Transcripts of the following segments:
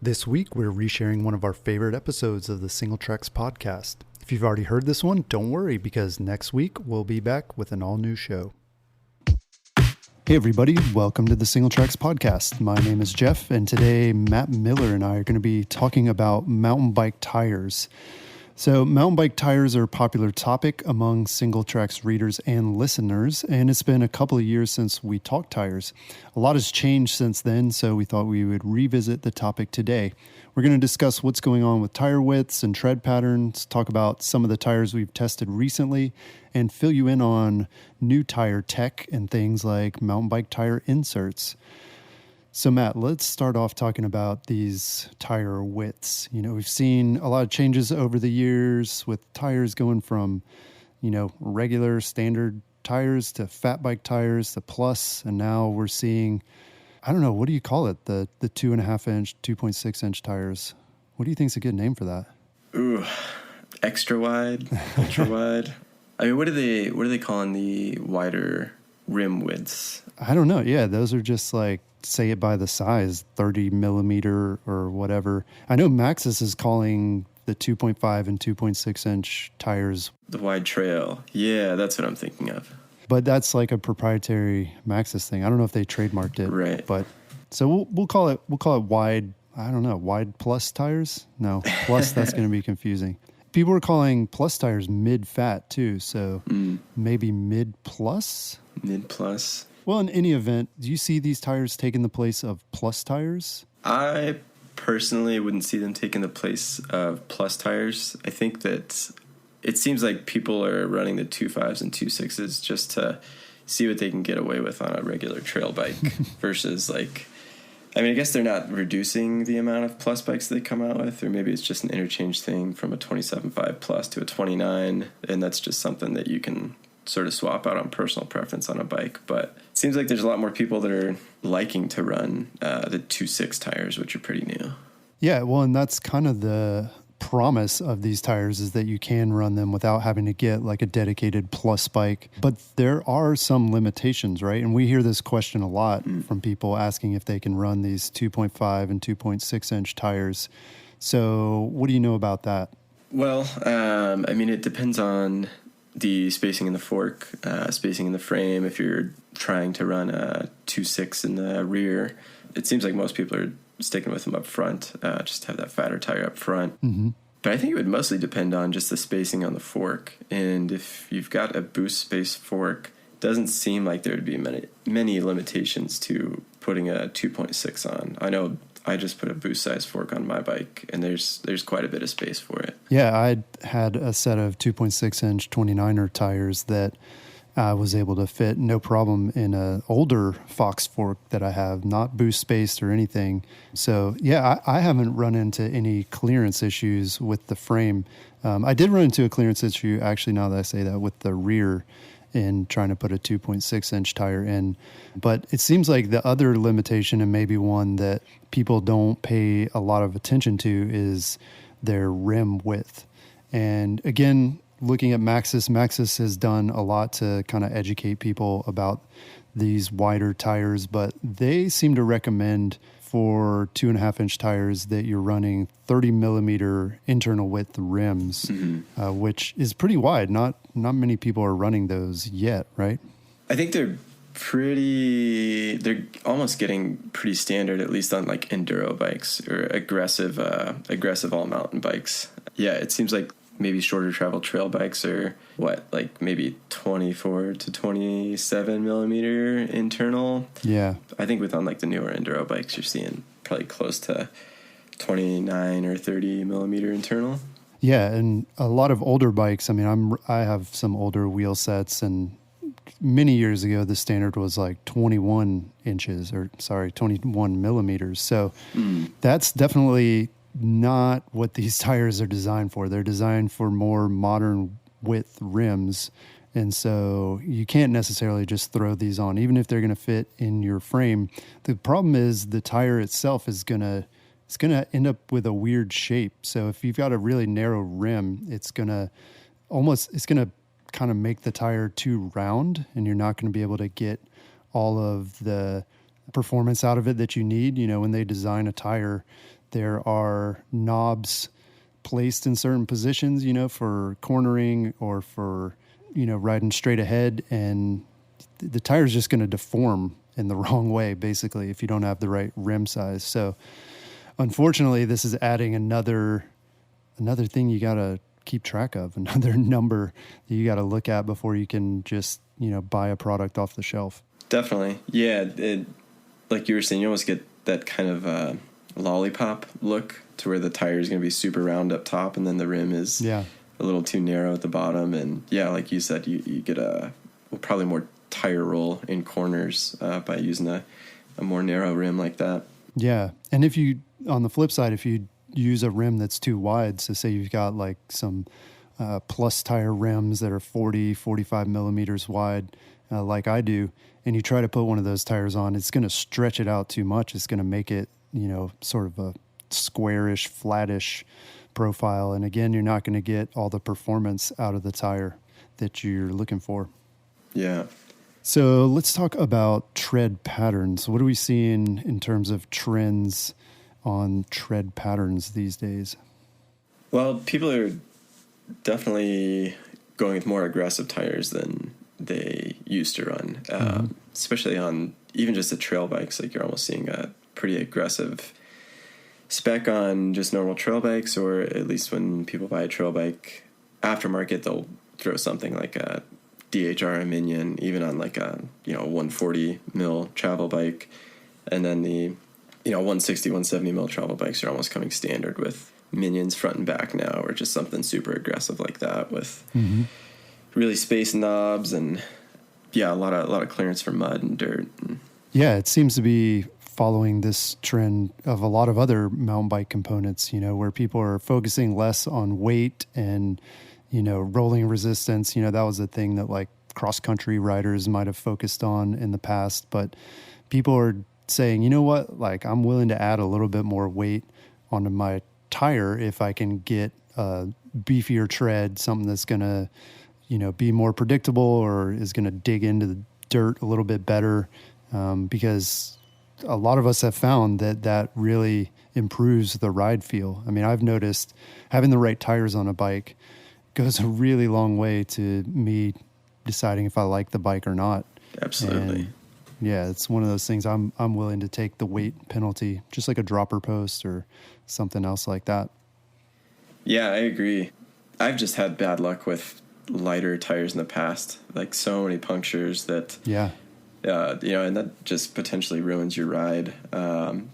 This week, we're resharing one of our favorite episodes of the Singletracks podcast. If you've already heard this one, don't worry, because next week we'll be back with an all-new show. Hey everybody, welcome to the Singletracks podcast. My name is Jeff, and today Matt Miller and I are going to be talking about mountain bike tires. So mountain bike tires are a popular topic among Singletracks readers and listeners, and it's been a couple of years since we talked tires. A lot has changed since then, so we thought we would revisit the topic today. We're going to discuss what's going on with tire widths and tread patterns, talk about some of the tires we've tested recently, and fill you in on new tire tech and things like mountain bike tire inserts. So Matt, let's start off talking about these tire widths. We've seen a lot of changes over the years with tires going from, regular standard tires to fat bike tires to plus. And now we're seeing, I don't know, what do you call it? The 2.5 inch, 2.6 inch tires. What do you think is a good name for that? Ooh, extra wide, ultra wide. I mean, what are they calling the wider rim widths? I don't know. Yeah, those are just like, say it by the size, 30 millimeter or whatever. I know Maxxis is calling the 2.5 and 2.6 inch tires the wide trail. Yeah, that's what I'm thinking of. But that's like a proprietary Maxxis thing. I don't know if they trademarked it. Right. But so we'll call it wide. I don't know, wide plus tires. No, plus that's going to be confusing. People are calling plus tires mid fat too. So maybe mid plus. Mid plus. Well, in any event, do you see these tires taking the place of plus tires? I personally wouldn't see them taking the place of plus tires. I think that it seems like people are running the 2.5s and 2.6s just to see what they can get away with on a regular trail bike versus I guess they're not reducing the amount of plus bikes they come out with, or maybe it's just an interchange thing from a 27.5 plus to a 29, and that's just something that you can sort of swap out on personal preference on a bike. But it seems like there's a lot more people that are liking to run the 2.6 tires, which are pretty new. Yeah, well, and that's kind of the promise of these tires, is that you can run them without having to get like a dedicated plus bike. But there are some limitations, right? And we hear this question a lot from people asking if they can run these 2.5 and 2.6 inch tires. So what do you know about that? Well, it depends on the spacing in the fork, spacing in the frame. If you're trying to run a 2.6 in the rear, it seems like most people are sticking with them up front, just to have that fatter tire up front. Mm-hmm. But I think it would mostly depend on just the spacing on the fork. And if you've got a boost space fork, it doesn't seem like there would be many limitations to putting a 2.6 on. I know I just put a boost size fork on my bike, and there's quite a bit of space for it. Yeah, I had a set of 2.6 inch 29er tires that I was able to fit no problem in an older Fox fork that I have, not boost spaced or anything. So yeah, I haven't run into any clearance issues with the frame. I did run into a clearance issue, actually, now that I say that, with the rear in trying to put a 2.6 inch tire in. But it seems like the other limitation, and maybe one that people don't pay a lot of attention to, is their rim width. And again, looking at Maxxis has done a lot to kind of educate people about these wider tires, but they seem to recommend for 2.5 inch tires that you're running 30 millimeter internal width rims, which is pretty wide. Not many people are running those yet, right? I think they're almost getting pretty standard, at least on like enduro bikes or aggressive all mountain bikes. Yeah, it seems like maybe shorter travel trail bikes are maybe 24 to 27 millimeter internal. Yeah. I think with on like the newer enduro bikes, you're seeing probably close to 29 or 30 millimeter internal. Yeah. And a lot of older bikes, I have some older wheel sets, and many years ago, the standard was like 21 millimeters. So that's definitely not what these tires are designed for. They're designed for more modern width rims. And so you can't necessarily just throw these on, even if they're going to fit in your frame. The problem is the tire itself is going to end up with a weird shape. So if you've got a really narrow rim, it's going to kind of make the tire too round, and you're not going to be able to get all of the performance out of it that you need. When they design a tire, There are knobs placed in certain positions, for cornering or for, riding straight ahead, and the tire's just going to deform in the wrong way, basically, if you don't have the right rim size. So unfortunately, this is adding another thing you got to keep track of, another number that you got to look at before you can just, buy a product off the shelf. Definitely. Yeah. Like you were saying, you almost get that kind of lollipop look to where the tire is going to be super round up top and then the rim is a little too narrow at the bottom. And yeah, like you said, you get probably more tire roll in corners by using a more narrow rim like that. Yeah. And on the flip side, if you use a rim that's too wide, so say you've got like some plus tire rims that are 40, 45 millimeters wide, like I do, and you try to put one of those tires on, it's going to stretch it out too much. It's going to make it, sort of a squarish, flattish profile. And again, you're not going to get all the performance out of the tire that you're looking for. Yeah. So let's talk about tread patterns. What are we seeing in terms of trends on tread patterns these days? Well, people are definitely going with more aggressive tires than they used to run, especially on even just the trail bikes. Like you're almost seeing a pretty aggressive spec on just normal trail bikes, or at least when people buy a trail bike aftermarket, they'll throw something like a DHR Minion, even on like a 140 mil travel bike, and then the 160, 170 mil travel bikes are almost coming standard with Minions front and back now, or just something super aggressive like that with really spaced knobs and a lot of clearance for mud and dirt. Yeah, it seems to be following this trend of a lot of other mountain bike components, where people are focusing less on weight and rolling resistance. That was a thing that like cross-country riders might have focused on in the past, but people are saying, you know what, like I'm willing to add a little bit more weight onto my tire if I can get a beefier tread, something that's going to, be more predictable or is going to dig into the dirt a little bit better, because a lot of us have found that really improves the ride feel. I mean, I've noticed having the right tires on a bike goes a really long way to me deciding if I like the bike or not. Absolutely. And yeah, it's one of those things I'm willing to take the weight penalty, just like a dropper post or something else like that. Yeah, I agree. I've just had bad luck with lighter tires in the past, like so many punctures that, and that just potentially ruins your ride.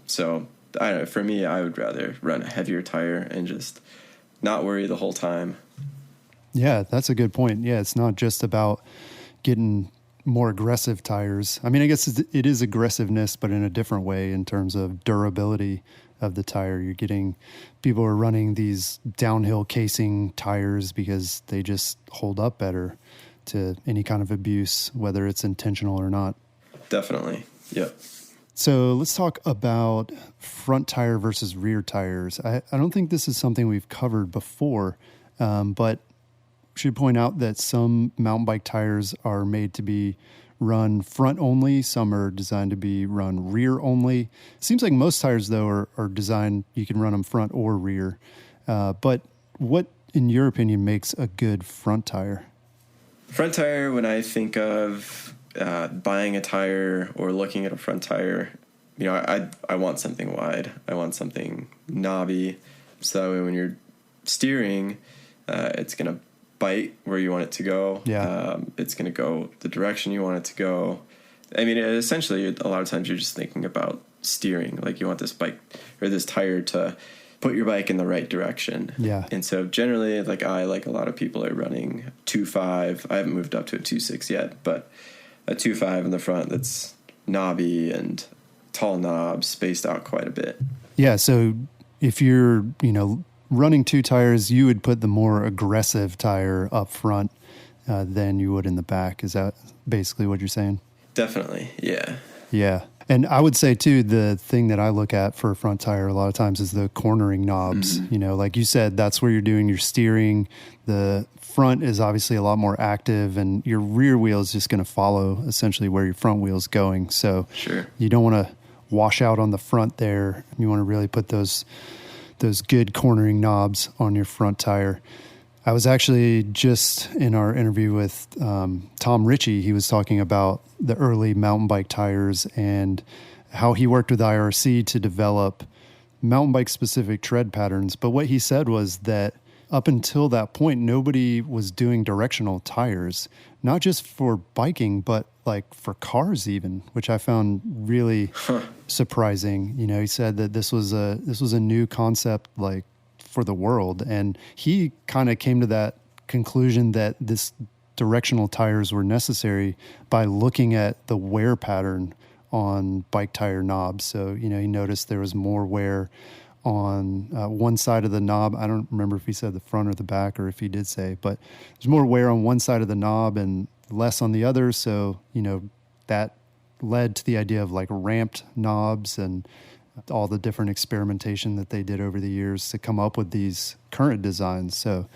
So I don't know, for me, I would rather run a heavier tire and just not worry the whole time. Yeah, that's a good point. Yeah, it's not just about getting more aggressive tires. I mean, I guess it is aggressiveness, but in a different way in terms of durability of the tire. You're getting people are running these downhill casing tires because they just hold up better to any kind of abuse, whether it's intentional or not. Definitely. Yep. So let's talk about front tire versus rear tires. I don't think this is something we've covered before, but should point out that some mountain bike tires are made to be run front only. Some are designed to be run rear only. Seems like most tires, though, are designed, you can run them front or rear. But what, in your opinion, makes a good front tire? Front tire, when I think of buying a tire or looking at a front tire, I want something wide. I want something knobby. So that way when you're steering, it's going to bite where you want it to go. Yeah. It's going to go the direction you want it to go. I mean, essentially, a lot of times you're just thinking about steering. Like you want this bike or this tire to put your bike in the right direction. Yeah. And so generally, like a lot of people are running 2.5. I haven't moved up to a 2.6 yet, but a 2.5 in the front that's knobby and tall knobs spaced out quite a bit. Yeah. So if you're, running two tires, you would put the more aggressive tire up front than you would in the back. Is that basically what you're saying? Definitely. Yeah. Yeah. And I would say too, the thing that I look at for a front tire a lot of times is the cornering knobs. Mm-hmm. Like you said, that's where you're doing your steering. The front is obviously a lot more active, and your rear wheel is just going to follow essentially where your front wheel is going. So sure, you don't want to washout on the front there. You want to really put those good cornering knobs on your front tire. I was actually just in our interview with Tom Ritchie. He was talking about the early mountain bike tires and how he worked with IRC to develop mountain bike specific tread patterns. But what he said was that up until that point, nobody was doing directional tires, not just for biking, but like for cars even, which I found really surprising. You know, he said that this was a new concept, like, for the world. And he kind of came to that conclusion that this directional tires were necessary by looking at the wear pattern on bike tire knobs. So, you know, he noticed there was more wear on one side of the knob. I don't remember if he said the front or the back, or if he did say, but there's more wear on one side of the knob and less on the other. So, you know, that led to the idea of like ramped knobs and all the different experimentation that they did over the years to come up with these current designs. So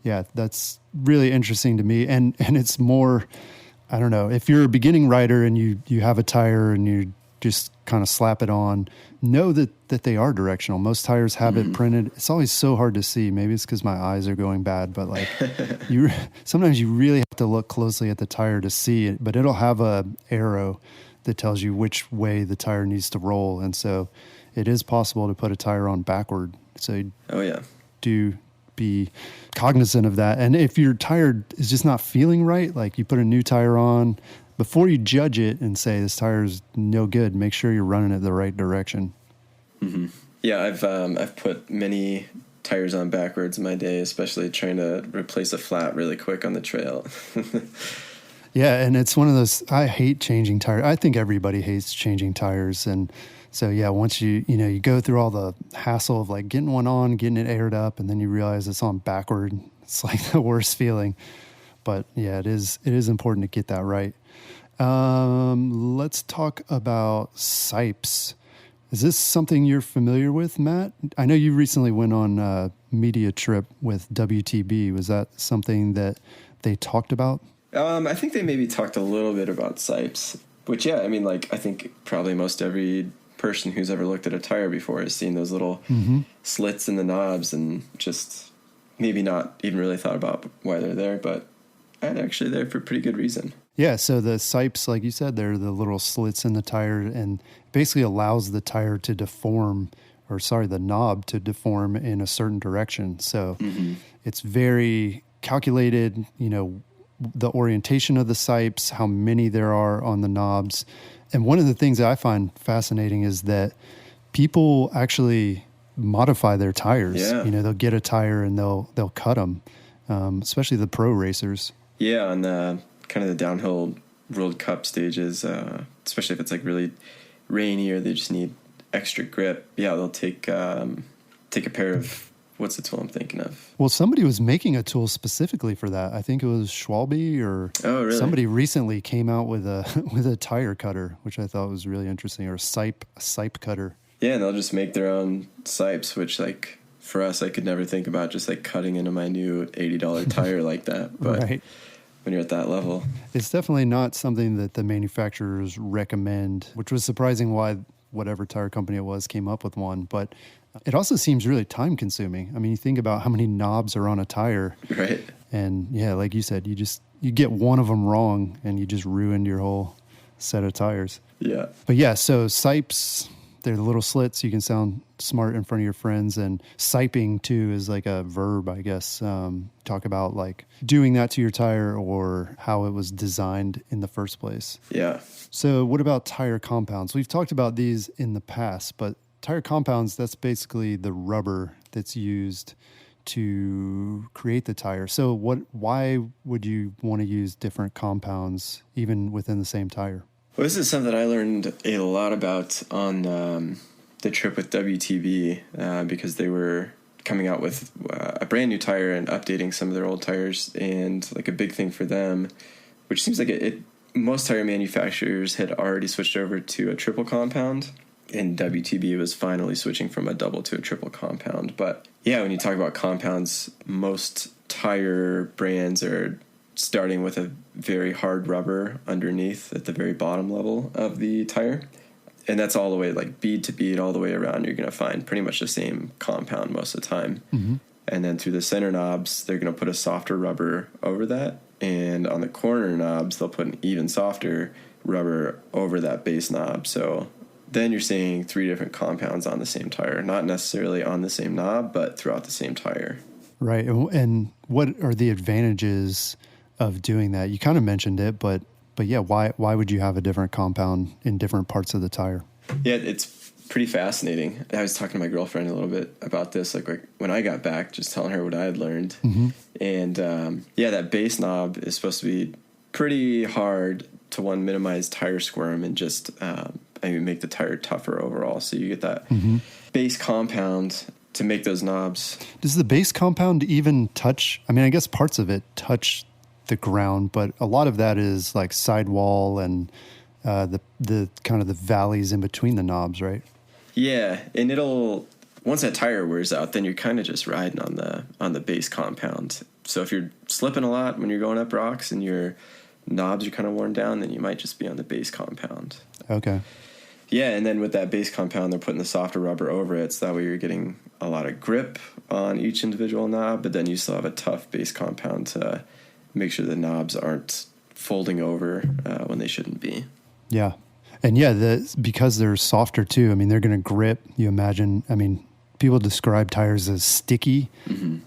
yeah, that's really interesting to me. And it's more, I don't know, if you're a beginning rider and you have a tire and you just kind of slap it on, know that they are directional. Most tires have it printed. It's always so hard to see. Maybe it's because my eyes are going bad, but like sometimes you really have to look closely at the tire to see it, but it'll have a arrow that tells you which way the tire needs to roll. And so it is possible to put a tire on backward. So do be cognizant of that. And if your tire is just not feeling right, like you put a new tire on, before you judge it and say this tire is no good, make sure you're running it the right direction. Mm-hmm. Yeah, I've put many tires on backwards in my day, especially trying to replace a flat really quick on the trail. Yeah, and it's one of those, I hate changing tires. I think everybody hates changing tires. And so, yeah, once you go through all the hassle of like getting one on, getting it aired up, and then you realize it's on backward, it's like the worst feeling. But yeah, it is important to get that right. Let's talk about sipes. Is this something you're familiar with, Matt? I know you recently went on a media trip with WTB. Was that something that they talked about? I think they maybe talked a little bit about sipes, which, yeah, I mean, like, I think probably most every person who's ever looked at a tire before has seen those little slits in the knobs and just maybe not even really thought about why they're there, but actually there for a pretty good reason. Yeah, so the sipes, like you said, they're the little slits in the tire and basically allows the tire to deform, the knob to deform in a certain direction. So it's very calculated, you know, the orientation of the sipes, how many there are on the knobs. And one of the things that I find fascinating is that people actually modify their tires. Yeah. You know, they'll get a tire and they'll cut them, especially the pro racers. Yeah, on the kind of the downhill World Cup stages, especially if it's like really rainy or they just need extra grip. Yeah, they'll take a pair of, what's the tool I'm thinking of? Well, somebody was making a tool specifically for that. I think it was Schwalbe or somebody recently came out with a tire cutter, which I thought was really interesting, or a sipe cutter. Yeah, and they'll just make their own sipes, which, like, for us, I could never think about just like cutting into my new $80 tire like that. But right. When you're at that level, it's definitely not something that the manufacturers recommend, which was surprising why whatever tire company it was came up with one. But it also seems really time consuming. I mean, you think about how many knobs are on a tire. Right. And yeah, like you said, you get one of them wrong and you just ruined your whole set of tires. Yeah. But yeah, so sipes, they're the little slits. You can sound smart in front of your friends. And siping too is like a verb, I guess. Talk about like doing that to your tire or how it was designed in the first place. Yeah. So what about tire compounds? We've talked about these in the past, but tire compounds, that's basically the rubber that's used to create the tire. So why would you want to use different compounds even within the same tire? Well, this is something I learned a lot about on the trip with WTB because they were coming out with a brand new tire and updating some of their old tires. And like a big thing for them, which seems like most tire manufacturers had already switched over to a triple compound. And WTB was finally switching from a double to a triple compound. But yeah, when you talk about compounds, most tire brands are starting with a very hard rubber underneath at the very bottom level of the tire. And that's all the way, like bead to bead, all the way around. You're going to find pretty much the same compound most of the time. Mm-hmm. And then through the center knobs, they're going to put a softer rubber over that. And on the corner knobs, they'll put an even softer rubber over that base knob. So then you're seeing 3 different compounds on the same tire, not necessarily on the same knob, but throughout the same tire. Right. And what are the advantages of doing that? You kind of mentioned it, but yeah, why would you have a different compound in different parts of the tire? Yeah, it's pretty fascinating. I was talking to my girlfriend a little bit about this, like when I got back, just telling her what I had learned. Mm-hmm. And that base knob is supposed to be pretty hard to minimize tire squirm and just make the tire tougher overall. So you get that base compound to make those knobs. Does the base compound even touch? I mean, I guess parts of it touch the ground, but a lot of that is like sidewall and the kind of the valleys in between the knobs, right? Yeah, and once that tire wears out, then you're kind of just riding on the base compound. So if you're slipping a lot when you're going up rocks and your knobs are kind of worn down, then you might just be on the base compound. Okay. Yeah, and then with that base compound, they're putting the softer rubber over it, so that way you're getting a lot of grip on each individual knob, but then you still have a tough base compound to make sure the knobs aren't folding over when they shouldn't be. Yeah. And yeah, because they're softer too, I mean, they're going to grip. You imagine, I mean, people describe tires as sticky,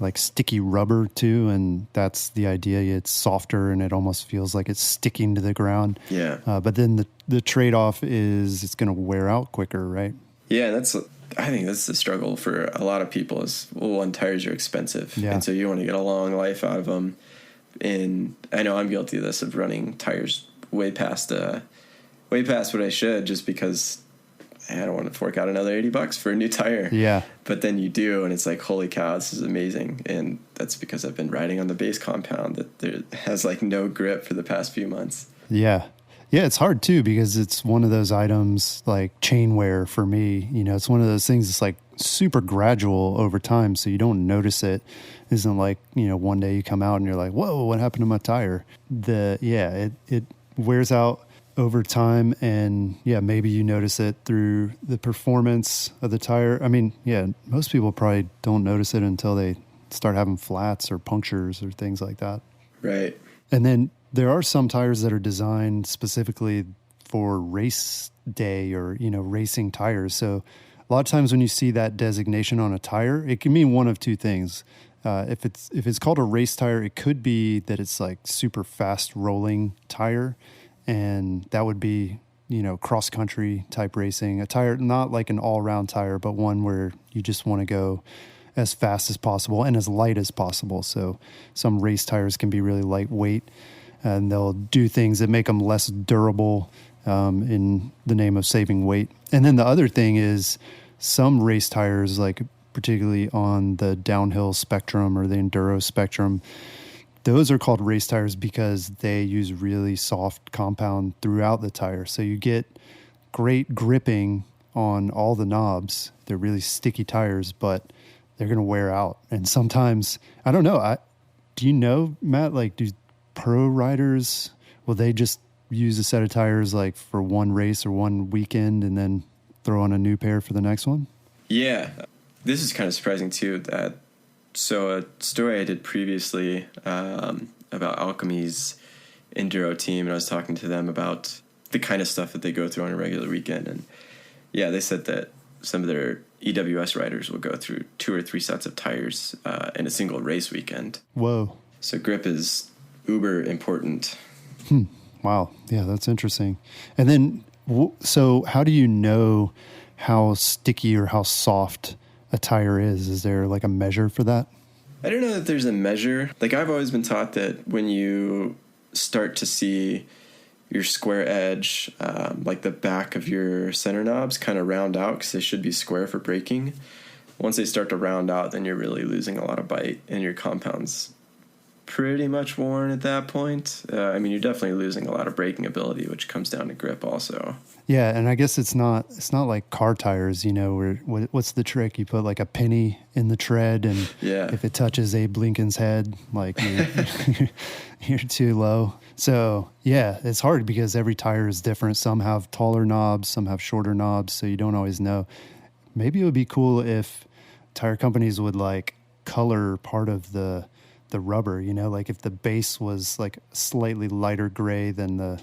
like sticky rubber too, and that's the idea. It's softer and it almost feels like it's sticking to the ground. Yeah. But then the trade-off is it's going to wear out quicker, right? Yeah, I think that's the struggle for a lot of people is, tires are expensive. Yeah. And so you want to get a long life out of them. And I know I'm guilty of this, of running tires way past what I should, just because I don't want to fork out another $80 for a new tire. Yeah. But then you do, and it's like, holy cow, this is amazing. And that's because I've been riding on the base compound that has like no grip for the past few months. Yeah. Yeah, it's hard too, because it's one of those items like chain wear for me. You know, it's one of those things that's like super gradual over time, so you don't notice it. It isn't like, you know, one day you come out and you're like, whoa, what happened to my tire? It wears out over time, and yeah, maybe you notice it through the performance of the tire. I mean, yeah, most people probably don't notice it until they start having flats or punctures or things like that. Right. And then there are some tires that are designed specifically for race day or, you know, racing tires. So a lot of times when you see that designation on a tire, it can mean one of two things. If it's called a race tire, it could be that it's like super fast rolling tire, and that would be, you know, cross country type racing. A tire, not like an all round tire, but one where you just want to go as fast as possible and as light as possible. So some race tires can be really lightweight, and they'll do things that make them less durable in the name of saving weight. And then the other thing is some race tires, like particularly on the downhill spectrum or the enduro spectrum, those are called race tires because they use really soft compound throughout the tire. So you get great gripping on all the knobs. They're really sticky tires, but they're going to wear out. And sometimes, I don't know, do you know, Matt, like do pro riders, will they just use a set of tires like for one race or one weekend and then throw on a new pair for the next one? Yeah. This is kind of surprising too. So a story I did previously about Alchemy's enduro team, and I was talking to them about the kind of stuff that they go through on a regular weekend. And yeah, they said that some of their EWS riders will go through 2 or 3 sets of tires in a single race weekend. Whoa. So grip is uber important. Wow. Yeah, that's interesting. And then, so how do you know how sticky or how soft a tire is? Is there like a measure for that? I don't know that there's a measure. Like I've always been taught that when you start to see your square edge, like the back of your center knobs kind of round out, because they should be square for braking. Once they start to round out, then you're really losing a lot of bite and your compound's pretty much worn at that point. I mean, you're definitely losing a lot of braking ability, which comes down to grip also. Yeah, and I guess it's not like car tires, where what's the trick? You put like a penny in the tread, and if it touches Abe Lincoln's head, like you're too low. So yeah, it's hard because every tire is different. Some have taller knobs, some have shorter knobs, so you don't always know. Maybe it would be cool if tire companies would like color part of the rubber, like if the base was like slightly lighter gray than the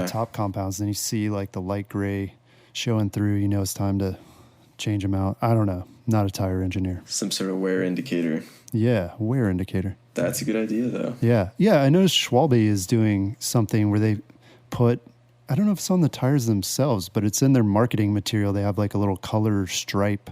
top compounds, then you see like the light gray showing through, it's time to change them out. I don't know. Not a tire engineer. Some sort of wear indicator. Yeah, wear indicator. That's a good idea though. Yeah. I noticed Schwalbe is doing something where they put, I don't know if it's on the tires themselves, but it's in their marketing material. They have like a little color stripe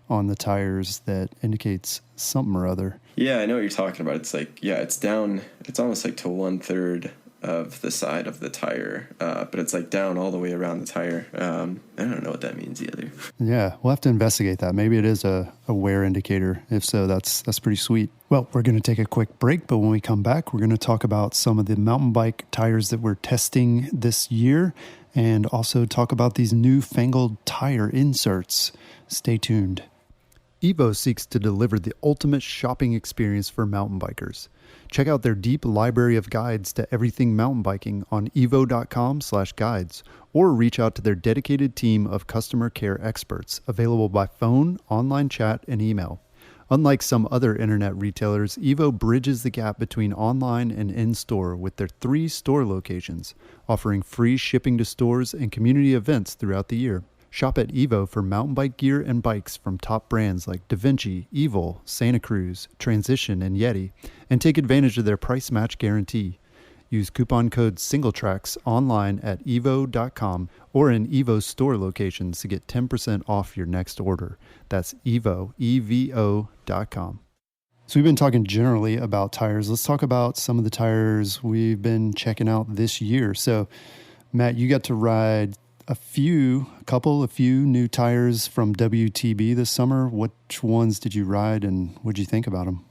on the tires that indicates something or other. Yeah, I know what you're talking about. It's like, it's down, it's almost like to 1/3 of the side of the tire, but it's like down all the way around the tire. I don't know what that means either. Yeah, we'll have to investigate that. Maybe it is a wear indicator. If so, that's pretty sweet. Well, we're going to take a quick break, but when we come back, we're going to talk about some of the mountain bike tires that we're testing this year and also talk about these newfangled tire inserts. Stay tuned. Evo seeks to deliver the ultimate shopping experience for mountain bikers. Check out their deep library of guides to everything mountain biking on evo.com/guides, or reach out to their dedicated team of customer care experts available by phone, online chat, and email. Unlike some other internet retailers, Evo bridges the gap between online and in-store with their 3 store locations, offering free shipping to stores and community events throughout the year. Shop at Evo for mountain bike gear and bikes from top brands like DaVinci, Evil, Santa Cruz, Transition, and Yeti, and take advantage of their price match guarantee. Use coupon code Singletracks online at evo.com or in Evo store locations to get 10% off your next order. That's Evo, EVO.com. So we've been talking generally about tires. Let's talk about some of the tires we've been checking out this year. So, Matt, you got to ride a few new tires from WTB this summer. Which ones did you ride and what did you think about them?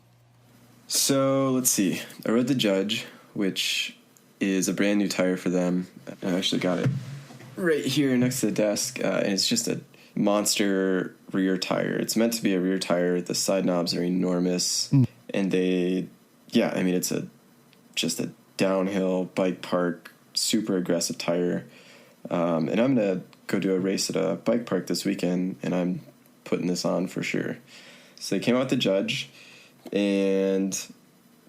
So let's see. I rode the Judge, which is a brand new tire for them. I actually got it right here next to the desk, and it's just a monster rear tire. It's meant to be a rear tire. The side knobs are enormous, and it's just a downhill bike park, super aggressive tire. And I'm going to go do a race at a bike park this weekend, and I'm putting this on for sure. So they came out with the Judge, and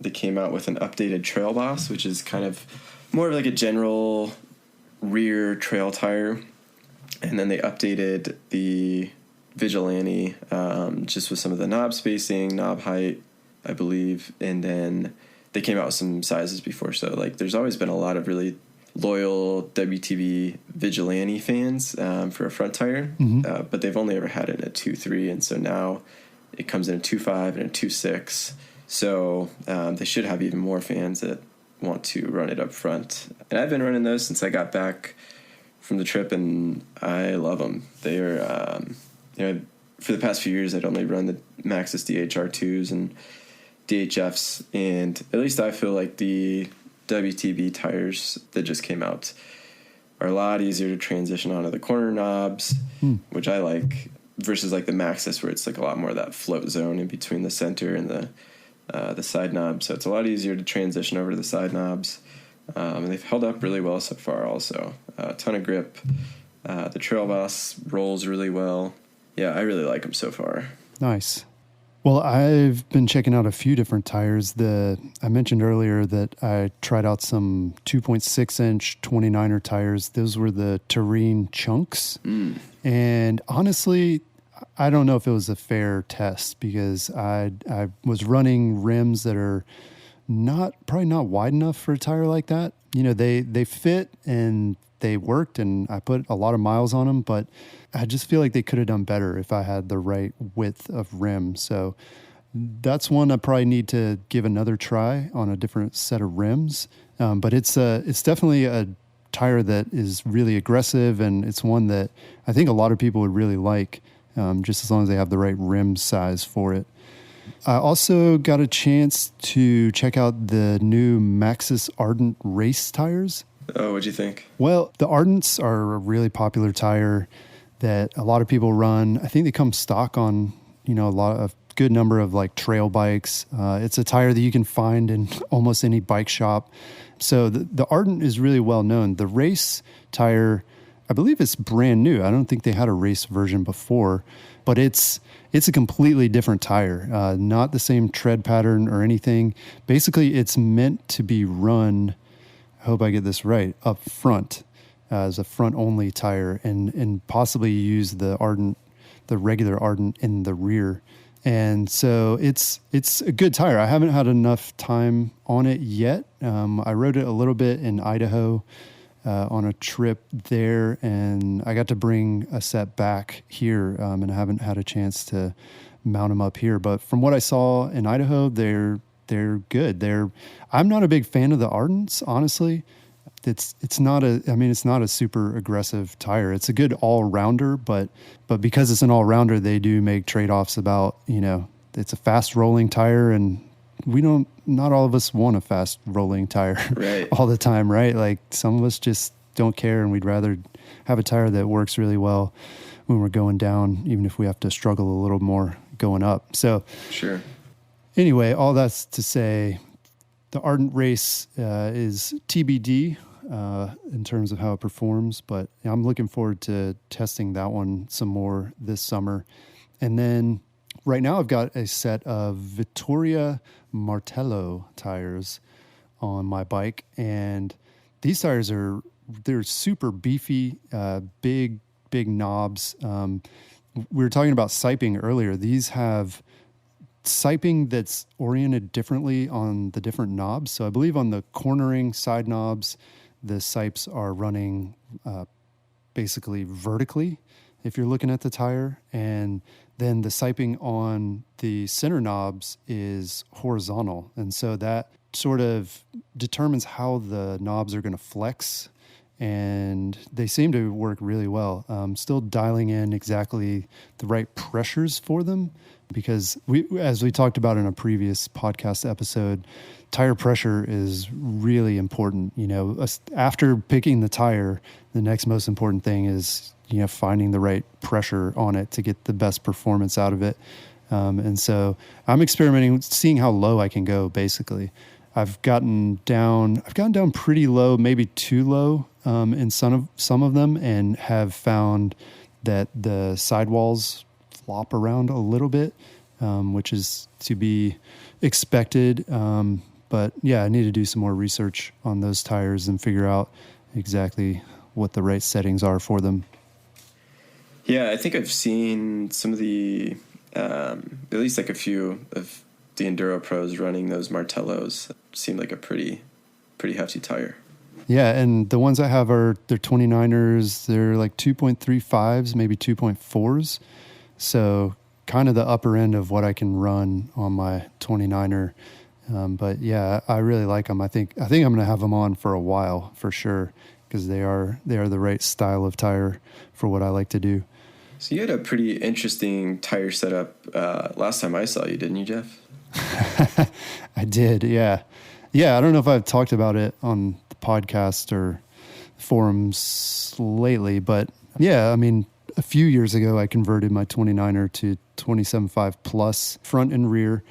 they came out with an updated Trail Boss, which is kind of more of like a general rear trail tire. And then they updated the Vigilante, just with some of the knob spacing, knob height, I believe. And then they came out with some sizes before. So like there's always been a lot of really loyal WTB Vigilante fans for a front tire, but they've only ever had it in a 2.3, and so now it comes in a 2.5 and a 2.6. So they should have even more fans that want to run it up front. And I've been running those since I got back from the trip, and I love them. They are, for the past few years, I'd only run the Maxxis DHR2s and DHFs, and at least I feel like the WTB tires that just came out are a lot easier to transition onto the corner knobs, which I like, versus like the Maxxis, where it's like a lot more of that float zone in between the center and the side knobs. So it's a lot easier to transition over to the side knobs. And they've held up really well so far also. A ton of grip. The Trail Boss rolls really well. Yeah, I really like them so far. Nice. Well, I've been checking out a few different tires. I mentioned earlier that I tried out some 2.6-inch 29er tires. Those were the Terrain Chunks. And honestly, I don't know if it was a fair test because I was running rims that are probably not wide enough for a tire like that. They fit and they worked, and I put a lot of miles on them, but I just feel like they could have done better if I had the right width of rim. So that's one I probably need to give another try on a different set of rims. But it's definitely a tire that is really aggressive, and it's one that I think a lot of people would really like, just as long as they have the right rim size for it. I also got a chance to check out the new Maxxis Ardent race tires. Oh, what'd you think? Well, the Ardents are a really popular tire that a lot of people run. I think they come stock on, a good number of like trail bikes. It's a tire that you can find in almost any bike shop. So the Ardent is really well known. The race tire, I believe it's brand new. I don't think they had a race version before, but it's a completely different tire. Not the same tread pattern or anything. Basically, it's meant to be run, I hope I get this right, up front as a front-only tire and possibly use the regular Ardent in the rear. And so it's a good tire. I haven't had enough time on it yet. I rode it a little bit in Idaho on a trip there, and I got to bring a set back here, and I haven't had a chance to mount them up here. But from what I saw in Idaho, they're good. I'm not a big fan of the Ardents, honestly. It's not a super aggressive tire. It's a good all-rounder, but because it's an all-rounder, they do make trade-offs about, it's a fast rolling tire, and not all of us want a fast rolling tire right. all the time, right? Like some of us just don't care, and we'd rather have a tire that works really well when we're going down, even if we have to struggle a little more going up. So sure. Anyway, all that's to say, the Ardent race is TBD in terms of how it performs, but I'm looking forward to testing that one some more this summer. And then right now I've got a set of Vittoria Martello tires on my bike, and these tires they're super beefy, big knobs. We were talking about siping earlier. These have siping that's oriented differently on the different knobs. So I believe on the cornering side knobs, the sipes are running basically vertically if you're looking at the tire. And then the siping on the center knobs is horizontal. And so that sort of determines how the knobs are going to flex. And they seem to work really well. Still dialing in exactly the right pressures for them, because as we talked about in a previous podcast episode, tire pressure is really important. After picking the tire, the next most important thing is, finding the right pressure on it to get the best performance out of it. And so I'm experimenting, seeing how low I can go, basically. I've gotten down pretty low, maybe too low in some of them, and have found that the sidewalls flop around a little bit, which is to be expected. But yeah, I need to do some more research on those tires and figure out exactly what the right settings are for them. Yeah, I think I've seen some of the, at least like a few of the Enduro pros running those Martellos. Seem like a pretty hefty tire. Yeah, and the ones I have they're 29ers. They're like 2.35s, maybe 2.4s. So kind of the upper end of what I can run on my 29er. But yeah, I really like them. I think I'm going to have them on for a while for sure, because they are the right style of tire for what I like to do. So you had a pretty interesting tire setup last time I saw you, didn't you, Jeff? I did, yeah. Yeah, I don't know if I've talked about it on the podcast or forums lately, but yeah, I mean, a few years ago, I converted my 29er to 27.5 plus front and rear,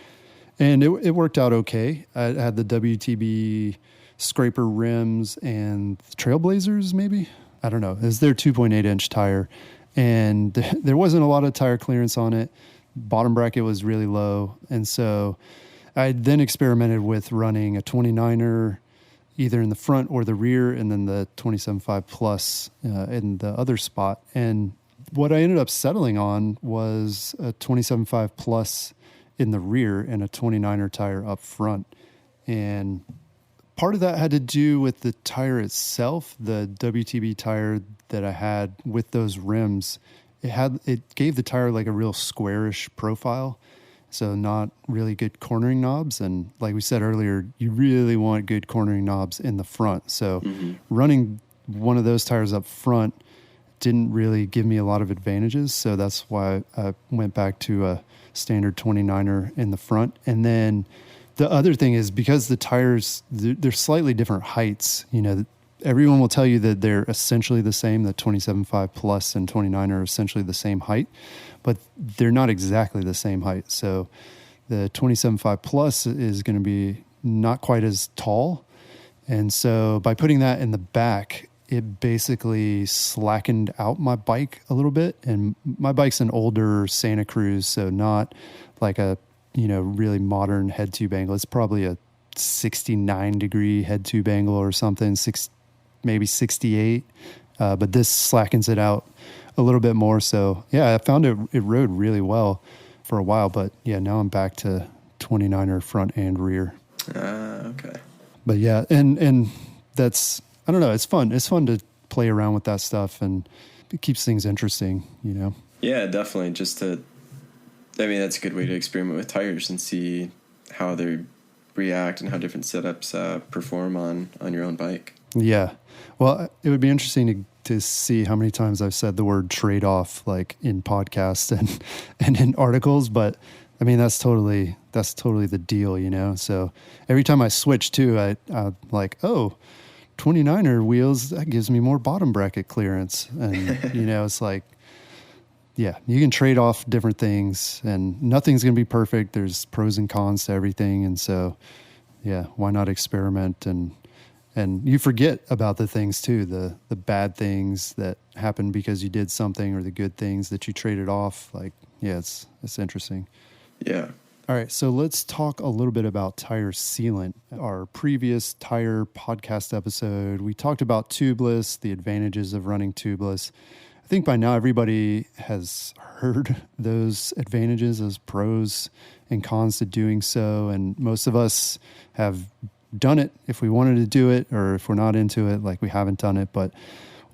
and it worked out okay. I had the WTB scraper rims and Trailblazers, maybe? I don't know. It was their 2.8 inch tire, and there wasn't a lot of tire clearance on it. Bottom bracket was really low, and so I then experimented with running a 29er either in the front or the rear, and then the 27.5 plus in the other spot. And what I ended up settling on was a 27.5 plus in the rear and a 29er tire up front. And part of that had to do with the tire itself. The WTB tire that I had with those rims, it gave the tire like a real squarish profile. So not really good cornering knobs. And like we said earlier, you really want good cornering knobs in the front. So running one of those tires up front didn't really give me a lot of advantages. So that's why I went back to a standard 29er in the front. And then the other thing is because the tires, they're slightly different heights. Everyone will tell you that they're essentially the same. The 27.5 Plus and 29 are essentially the same height, but they're not exactly the same height. So the 27.5 Plus is going to be not quite as tall. And so by putting that in the back, it basically slackened out my bike a little bit. And my bike's an older Santa Cruz, so not like a, really modern head tube angle. It's probably a 69 degree head tube angle or something, maybe 68. But this slackens it out a little bit more. So yeah, I found it rode really well for a while, but yeah, now I'm back to 29er front and rear. Okay. But yeah, and that's, I don't know, it's fun. It's fun to play around with that stuff, and it keeps things interesting, Yeah, definitely. That's a good way to experiment with tires and see how they react and how different setups perform on your own bike. Yeah. Well, it would be interesting to see how many times I've said the word trade-off, like in podcasts and in articles, but I mean, that's totally the deal, So every time I switch too, I'm like, 29er wheels, that gives me more bottom bracket clearance. And, it's like, yeah, you can trade off different things, and nothing's going to be perfect. There's pros and cons to everything. And so, yeah, why not experiment? And you forget about the things too, the bad things that happen because you did something, or the good things that you traded off. Like, yeah, it's interesting. Yeah. All right, so let's talk a little bit about tire sealant. Our previous tire podcast episode, we talked about tubeless, the advantages of running tubeless. I think by now everybody has heard those advantages, those pros and cons to doing so, and most of us have done it if we wanted to do it, or if we're not into it, like we haven't done it. But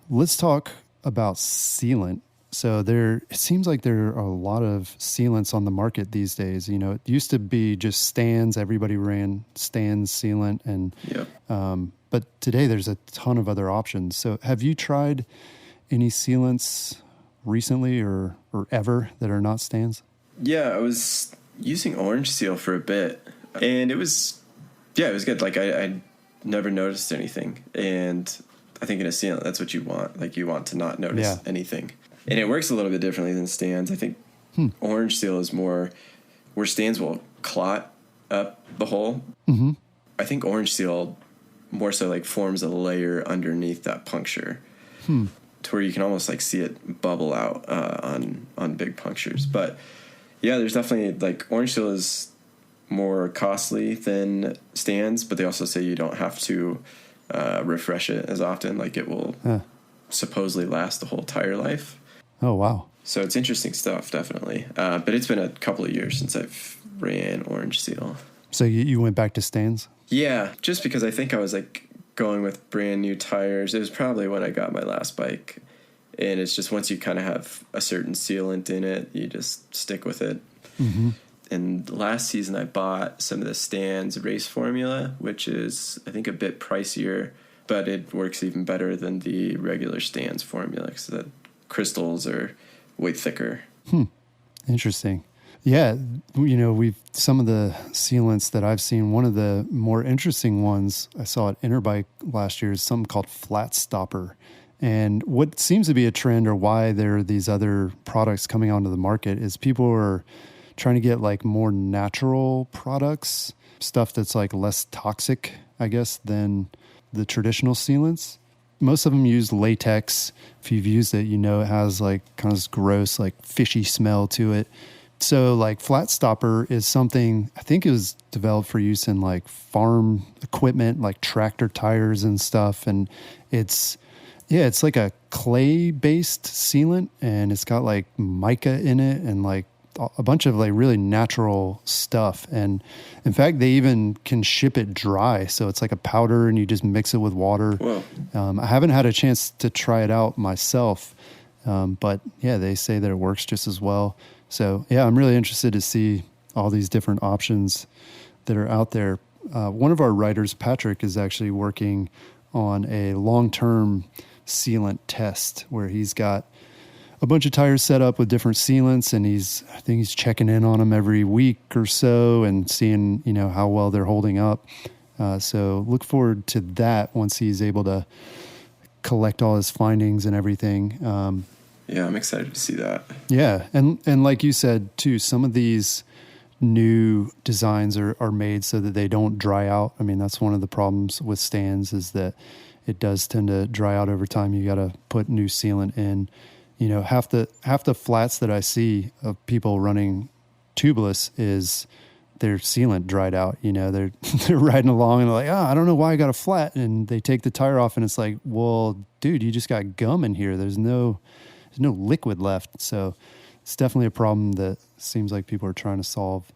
let's talk about sealant. So it seems like there are a lot of sealants on the market these days. It used to be just stands. Everybody ran stands sealant, and but today there's a ton of other options. So have you tried any sealants recently or ever that are not stands? Yeah, I was using Orange Seal for a bit, and it was good. Like I never noticed anything, and I think in a sealant, that's what you want. Like you want to not notice anything. And it works a little bit differently than stands. I think Orange Seal is more where stands will clot up the hole. Mm-hmm. I think Orange Seal more so like forms a layer underneath that puncture to where you can almost like see it bubble out on big punctures. But yeah, there's definitely like Orange Seal is more costly than stands, but they also say you don't have to refresh it as often. Like it will supposedly last the whole tire life. Oh, wow. So it's interesting stuff, definitely. But it's been a couple of years since I've ran Orange Seal. So you went back to stands? Yeah, just because I think I was like going with brand new tires. It was probably when I got my last bike. And it's just once you kind of have a certain sealant in it, you just stick with it. Mm-hmm. And last season I bought some of the stands race formula, which is I think a bit pricier, but it works even better than the regular stands formula because the crystals are way thicker. Interesting. Yeah, some of the sealants that I've seen, one of the more interesting ones I saw at Interbike last year is something called Flat Stopper. And what seems to be a trend, or why there are these other products coming onto the market, is people are trying to get like more natural products, stuff that's like less toxic, I guess, than the traditional sealants. Most of them use latex. If you've used it, it has like kind of this gross, like fishy smell to it. So like Flat Stopper is something, I think it was developed for use in like farm equipment, like tractor tires and stuff. And it's like a clay-based sealant, and it's got like mica in it and like a bunch of like really natural stuff. And in fact, they even can ship it dry. So it's like a powder and you just mix it with water. Whoa. I haven't had a chance to try it out myself. But yeah, they say that it works just as well. So yeah, I'm really interested to see all these different options that are out there. One of our writers, Patrick, is actually working on a long-term sealant test where he's got a bunch of tires set up with different sealants, and I think he's checking in on them every week or so and seeing, how well they're holding up. So look forward to that once he's able to collect all his findings and everything. Yeah, I'm excited to see that. Yeah. And like you said too, some of these new designs are made so that they don't dry out. I mean, that's one of the problems with stands is that it does tend to dry out over time. You got to put new sealant in. Half the flats that I see of people running tubeless is their sealant dried out. They're riding along and they're like, I don't know why I got a flat, and they take the tire off and it's like, well, dude, you just got gum in here. There's no liquid left. So it's definitely a problem that seems like people are trying to solve.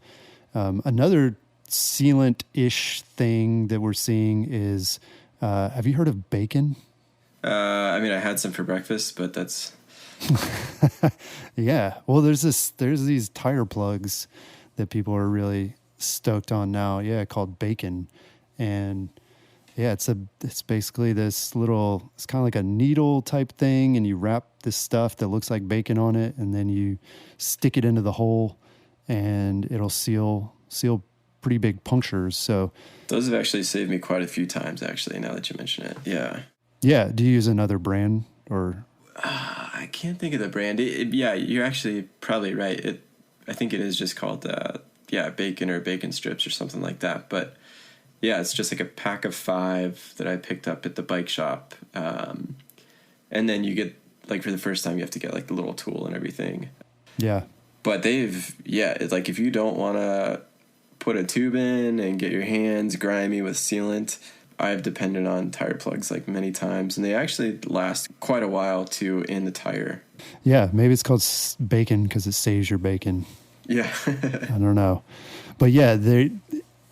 Another sealant-ish thing that we're seeing is, have you heard of bacon? I had some for breakfast, but that's... Yeah. Well, there's these tire plugs that people are really stoked on now. Yeah. Called bacon. And yeah, it's basically this little, it's kind of like a needle type thing. And you wrap this stuff that looks like bacon on it. And then you stick it into the hole and it'll seal pretty big punctures. So those have actually saved me quite a few times, actually, now that you mention it. Yeah. Yeah. Do you use another brand or? I can't think of the brand. Yeah, you're actually probably right. I think it is just called, bacon or bacon strips or something like that. But yeah, it's just like a pack of 5 that I picked up at the bike shop. And then you get, like, for the first time, you have to get like the little tool and everything. Yeah. But it's like if you don't want to put a tube in and get your hands grimy with sealant, I've depended on tire plugs like many times, and they actually last quite a while too in the tire. Yeah, maybe it's called bacon because it saves your bacon. Yeah. I don't know. But yeah,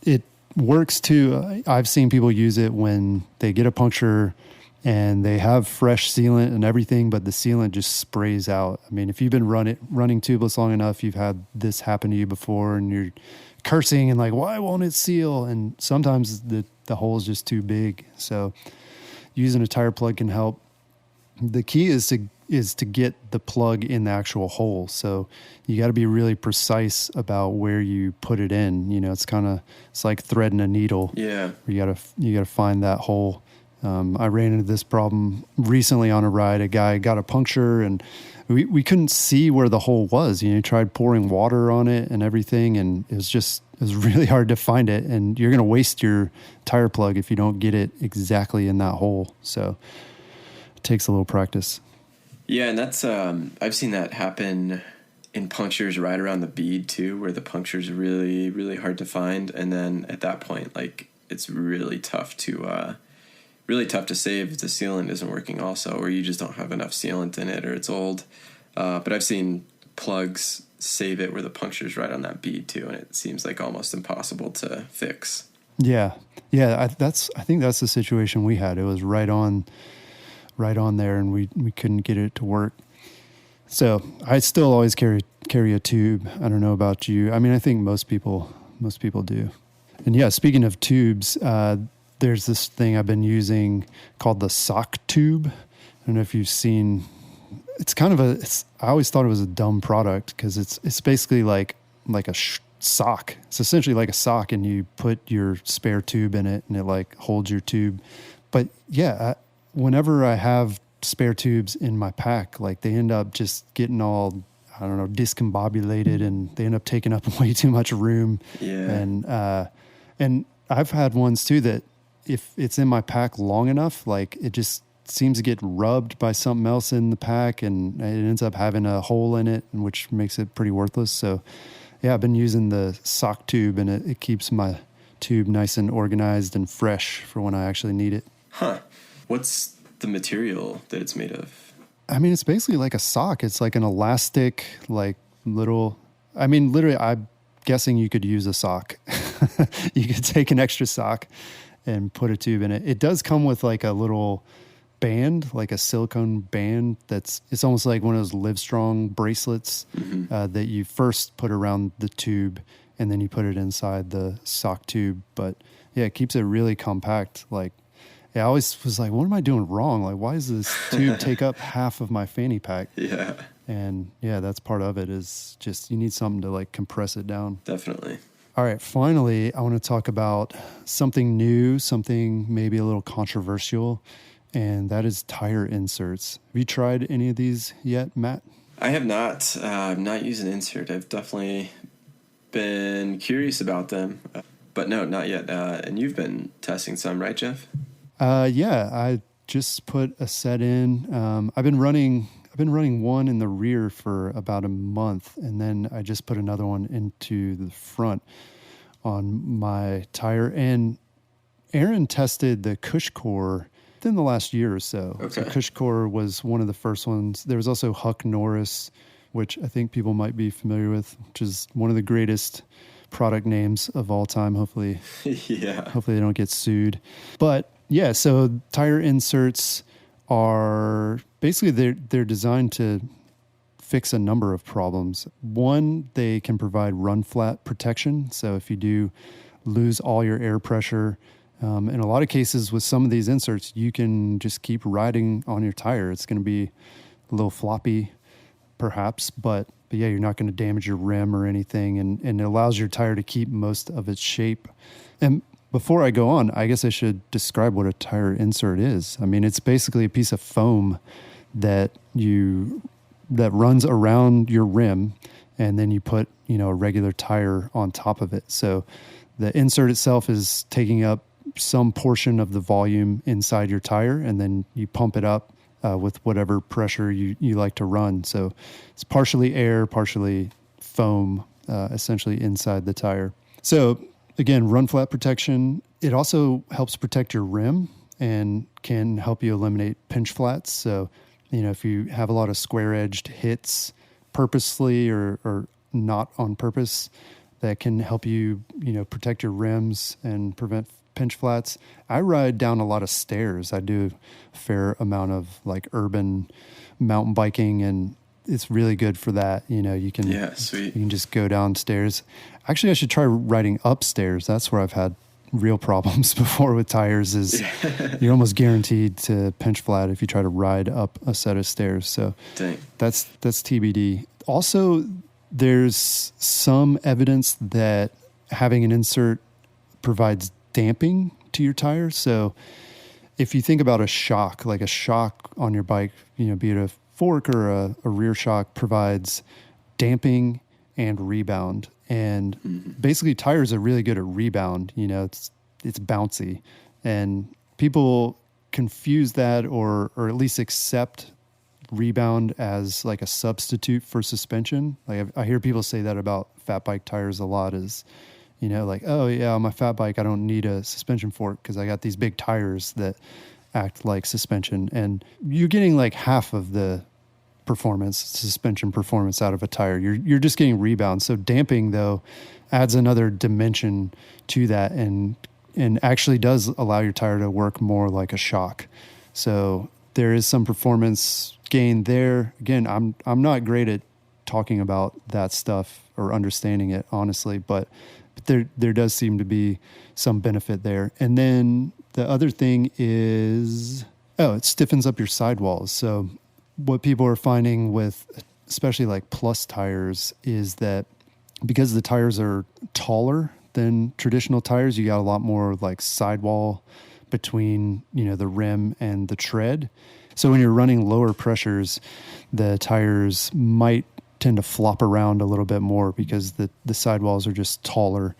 it works too. I've seen people use it when they get a puncture and they have fresh sealant and everything, but the sealant just sprays out. I mean, if you've been running tubeless long enough, you've had this happen to you before and you're cursing and like, why won't it seal? And sometimes the hole is just too big. So using a tire plug can help. The key is to get the plug in the actual hole. So you got to be really precise about where you put it in. It's like threading a needle. Yeah. You gotta find that hole. I ran into this problem recently on a ride. A guy got a puncture and we couldn't see where the hole was. He tried pouring water on it and everything, and it was really hard to find it. And you're going to waste your tire plug if you don't get it exactly in that hole. So it takes a little practice. Yeah, and that's I've seen that happen in punctures right around the bead too, where the puncture is really, really hard to find, and then at that point, like, it's really tough to save if the sealant isn't working also, or you just don't have enough sealant in it, or it's old. But I've seen plugs save it where the puncture's right on that bead too, and it seems like almost impossible to fix. Yeah. I think that's the situation we had. It was right on there, and we couldn't get it to work. So I still always carry a tube. I don't know about you. I mean, I think most people do. And yeah, speaking of tubes, there's this thing I've been using called the sock tube. I don't know if you've seen. It's kind of I always thought it was a dumb product because it's basically like a sock. It's essentially like a sock, and you put your spare tube in it, and it like holds your tube. But yeah, whenever I have spare tubes in my pack, like they end up just getting all, I don't know, discombobulated, and they end up taking up way too much room. Yeah. And I've had ones too that if it's in my pack long enough, like it just seems to get rubbed by something else in the pack, and it ends up having a hole in it, which makes it pretty worthless. So yeah, I've been using the sock tube, and it keeps my tube nice and organized and fresh for when I actually need it. Huh. What's the material that it's made of? I mean, it's basically like a sock. It's like an elastic, like little, I mean, literally, I'm guessing you could use a sock. You could take an extra sock and put a tube in it. It does come with like a little band, like a silicone band it's almost like one of those Livestrong bracelets that you first put around the tube, and then you put it inside the sock tube. But yeah, it keeps it really compact. Like, I always was like, what am I doing wrong? Like, why does this tube take up half of my fanny pack? Yeah. And yeah, that's part of it, is just you need something to like compress it down. Definitely. All right, finally, I want to talk about something new, something maybe a little controversial, and that is tire inserts. Have you tried any of these yet, Matt? I have not. I'm not using insert. I've definitely been curious about them, but no, not yet. And you've been testing some, right, Jeff? Yeah, I just put a set in. I've been running one in the rear for about a month, and then I just put another one into the front on my tire. And Aaron tested the Cushcore within the last year or so. Okay. So Cushcore was one of the first ones. There was also Huck Norris, which I think people might be familiar with, which is one of the greatest product names of all time. Hopefully, Yeah. hopefully they don't get sued. But yeah, so tire inserts are basically they're designed to fix a number of problems. One, they can provide run flat protection. So if you do lose all your air pressure, in a lot of cases with some of these inserts, you can just keep riding on your tire. It's going to be a little floppy, perhaps, but yeah, you're not going to damage your rim or anything, and it allows your tire to keep most of its shape. And before I go on, I guess I should describe what a tire insert is. I mean, it's basically a piece of foam that runs around your rim, and then you put, a regular tire on top of it. So the insert itself is taking up some portion of the volume inside your tire, and then you pump it up with whatever pressure you like to run. So it's partially air, partially foam, essentially inside the tire. So again, run flat protection. It also helps protect your rim and can help you eliminate pinch flats. So, if you have a lot of square edged hits purposely or not on purpose, that can help you, protect your rims and prevent pinch flats. I ride down a lot of stairs. I do a fair amount of like urban mountain biking, and it's really good for that. You can, sweet. You can just go downstairs. Actually, I should try riding upstairs. That's where I've had real problems before with tires, is you're almost guaranteed to pinch flat if you try to ride up a set of stairs. So Dang. that's TBD. Also, there's some evidence that having an insert provides damping to your tires. So if you think about a shock, like a shock on your bike, be it a fork or a rear shock, provides damping and rebound. And basically tires are really good at rebound. It's bouncy, and people confuse that or at least accept rebound as like a substitute for suspension. Like I hear people say that about fat bike tires a lot, is, like, oh yeah, on my fat bike, I don't need a suspension fork because I got these big tires that act like suspension. And you're getting like half of the suspension performance out of a tire. You're just getting rebound. So damping, though, adds another dimension to that and actually does allow your tire to work more like a shock. So there is some performance gain there. Again, I'm not great at talking about that stuff or understanding it, honestly, but there does seem to be some benefit there. And then the other thing is, it stiffens up your sidewalls. So what people are finding with especially like plus tires is that because the tires are taller than traditional tires, you got a lot more like sidewall between, the rim and the tread. So when you're running lower pressures, the tires might tend to flop around a little bit more because the sidewalls are just taller.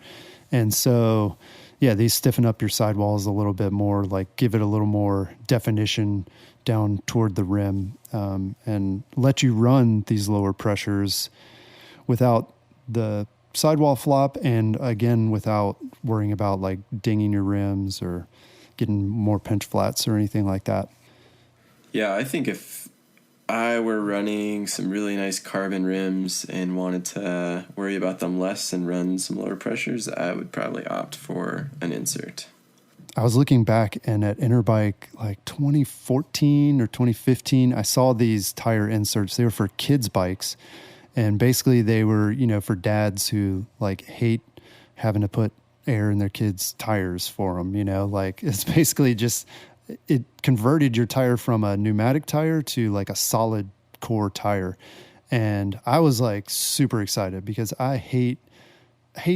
And so, yeah, these stiffen up your sidewalls a little bit more, like give it a little more definition down toward the rim, and let you run these lower pressures without the sidewall flop, and again, without worrying about like dinging your rims or getting more pinch flats or anything like that. Yeah, I think if I were running some really nice carbon rims and wanted to worry about them less and run some lower pressures, I would probably opt for an insert. I was looking back, and at Interbike like 2014 or 2015, I saw these tire inserts. They were for kids' bikes, and basically they were, for dads who like hate having to put air in their kids' tires for them. Like it's basically just it converted your tire from a pneumatic tire to like a solid core tire. And I was like super excited because I hate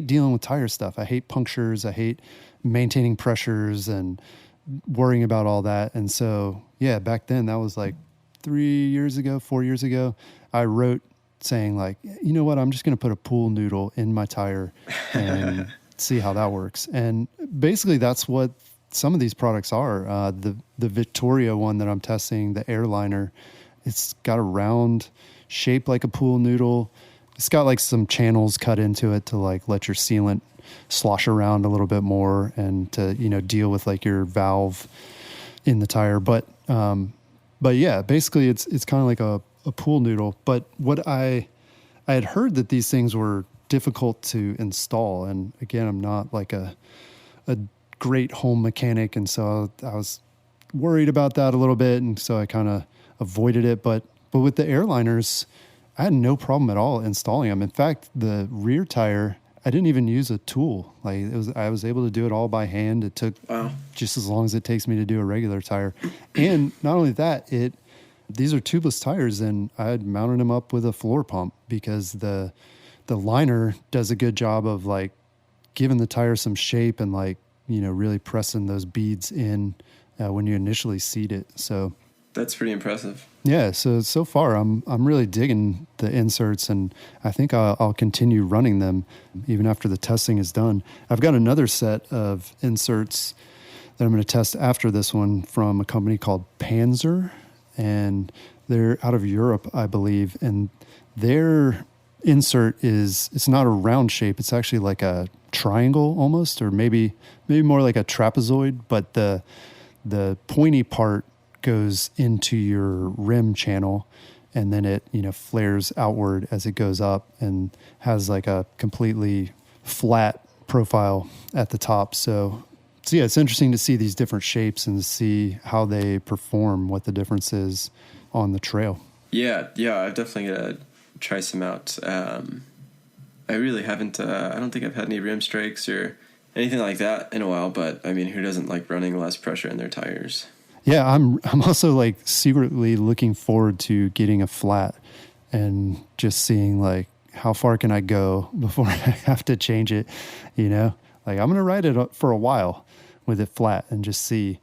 dealing with tire stuff. I hate punctures. I hate maintaining pressures and worrying about all that. And so, yeah, back then, that was like 4 years ago, I wrote saying like, you know what, I'm just going to put a pool noodle in my tire and see how that works. And basically that's what some of these products are. The Victoria one that I'm testing, the Airliner, it's got a round shape like a pool noodle. It's got like some channels cut into it to like let your sealant slosh around a little bit more and to, deal with like your valve in the tire. But yeah, basically it's kind of like a pool noodle. But what I had heard that these things were difficult to install. And again, I'm not like a great home mechanic. And so I was worried about that a little bit. And so I kind of avoided it. But with the Airliners, I had no problem at all installing them. In fact, the rear tire, I didn't even use a tool. Like I was able to do it all by hand. It took just as long as it takes me to do a regular tire. And not only that, these are tubeless tires, and I had mounted them up with a floor pump because the liner does a good job of like giving the tire some shape and like, really pressing those beads in when you initially seat it. So that's pretty impressive. Yeah, so far I'm really digging the inserts, and I think I'll continue running them even after the testing is done. I've got another set of inserts that I'm going to test after this one from a company called Panzer, and they're out of Europe, I believe, and their insert it's not a round shape, it's actually like a triangle almost, or maybe more like a trapezoid, but the pointy part goes into your rim channel, and then it flares outward as it goes up and has like a completely flat profile at the top. So yeah, it's interesting to see these different shapes and to see how they perform, what the difference is on the trail. Yeah, I'm definitely gonna try some out. I really haven't. I don't think I've had any rim strikes or anything like that in a while. But I mean, who doesn't like running less pressure in their tires? Yeah, I'm also like secretly looking forward to getting a flat and just seeing like how far can I go before I have to change it, Like I'm going to ride it for a while with it flat and just see.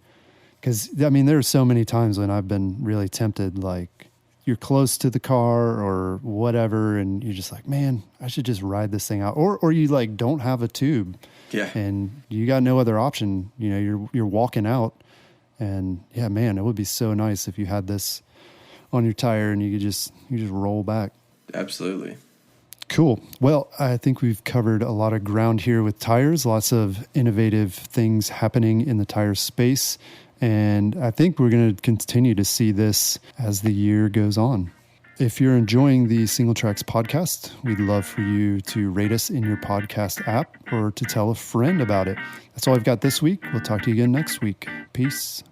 Because, I mean, there are so many times when I've been really tempted, like you're close to the car or whatever, and you're just like, man, I should just ride this thing out. Or you like don't have a tube. Yeah. And you got no other option. You're walking out. And yeah, man, it would be so nice if you had this on your tire and you just roll back. Absolutely. Cool. Well, I think we've covered a lot of ground here with tires, lots of innovative things happening in the tire space. And I think we're going to continue to see this as the year goes on. If you're enjoying the Singletracks podcast, we'd love for you to rate us in your podcast app or to tell a friend about it. That's all I've got this week. We'll talk to you again next week. Peace.